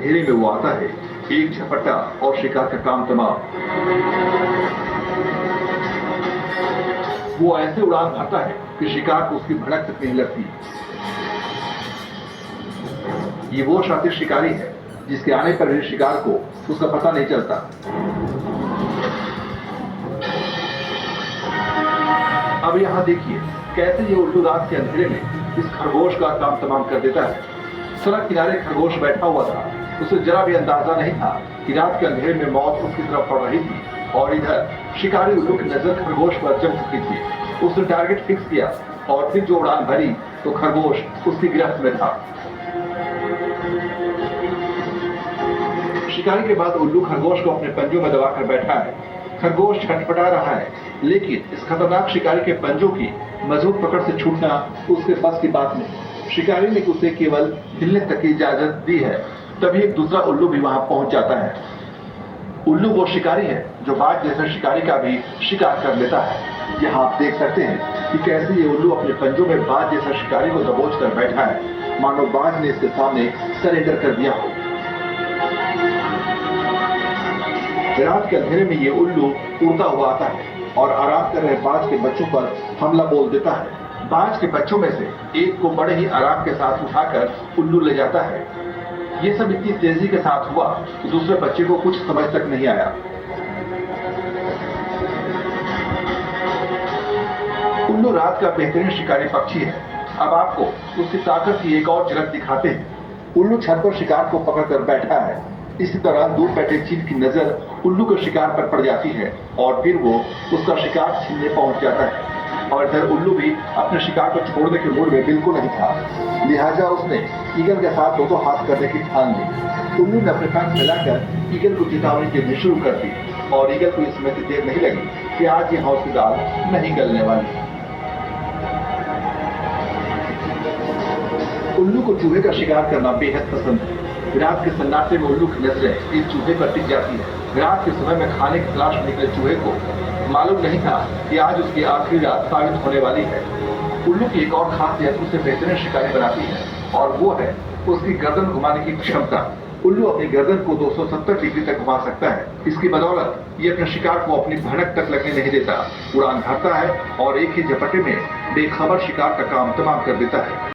अंधेरे में वो आता है, एक झपट्टा और शिकार का काम तमाम। वो ऐसे उड़ान भरता है कि शिकार को उसकी भड़क तक नहीं लगती। ये वो शातिर शिकारी है जिसके आने पर भी शिकार को उसका पता नहीं चलता। अब यहां देखिए कैसे ये उल्लू रात के अंधेरे में इस खरगोश का काम तमाम कर देता है। सड़क किनारे खरगोश बैठा हुआ था, उसे जरा भी अंदाजा नहीं था कि रात के अंधेरे में मौत उसकी तरफ पड़ रही थी और इधर शिकारी उल्लू की नजर खरगोश पर जम चुकी थी। उसने टारगेट फिक्स किया और फिर जो उड़ान भरी तो खरगोश उसकी गिरफ्त में था। शिकारी के बाद उल्लू खरगोश को अपने पंजों में दबाकर बैठा है। खरगोश छटपटा रहा है, लेकिन इस खतरनाक शिकारी के पंजों की मजबूत पकड़ से छूटना उसके बस की बात नहीं। शिकारी ने उसे केवल हिलने तक की इजाजत दी है, तभी एक दूसरा उल्लू भी वहां पहुंच जाता है। उल्लू वो शिकारी है जो बाज जैसे शिकारी का भी शिकार कर लेता है। यहाँ आप देख सकते हैं कि कैसे ये उल्लू अपने पंजों में बाज जैसा शिकारी को दबोच कर बैठा है, मानो बाज ने इसके सामने सरेंडर कर दिया हो। रात के अंधेरे में ये उल्लू उड़ता हुआ आता है और आराम कर रहे बाज के बच्चों पर हमला बोल देता है। बाज के बच्चों में से एक को बड़े ही आराम के साथ उठाकर उल्लू ले जाता है। ये सब इतनी तेजी के साथ हुआ कि दूसरे बच्चे को कुछ समझ तक नहीं आया। उल्लू रात का बेहतरीन शिकारी पक्षी है। अब आपको उसकी ताकत की एक और झलक दिखाते हैं। उल्लू छत पर शिकार को पकड़कर बैठा है। इसी दौरान दूर बैठे चील की नजर उल्लू के शिकार पर पड़ जाती है और फिर वो उसका शिकार छीनने पहुंच जाता है। और इधर उल्लू भी अपने शिकार को छोड़ने के मूड में बिल्कुल नहीं था, लिहाजा उसने ईगल के साथ दो हाथ करने की ठान ली। उल्लू ने अपने पैर फैलाकर ईगल को चेतावनी देनी शुरू कर दी और ईगल को इसमें से देर नहीं लगी कि आज यहाँ उसकी दाल नहीं गलने वाली। उल्लू को चूहे का शिकार करना बेहद पसंद है। रात के सन्नाटे में उल्लू की नजरें इस चूहे पर टिक जाती है। रात के समय में खाने की तलाश में निकले चूहे को मालूम नहीं था कि आज उसकी आखिरी रात साबित होने वाली है। उल्लू की एक और खासियत उसे बेहतरीन शिकारी बनाती है और वो है उसकी गर्दन घुमाने की क्षमता। उल्लू अपनी गर्दन को 270 डिग्री तक घुमा सकता है। इसकी बदौलत ये अपने शिकार को अपनी भनक तक लगने नहीं देता। उड़ान भरता है और एक ही झपटे में बेखबर शिकार का काम तमाम कर देता है।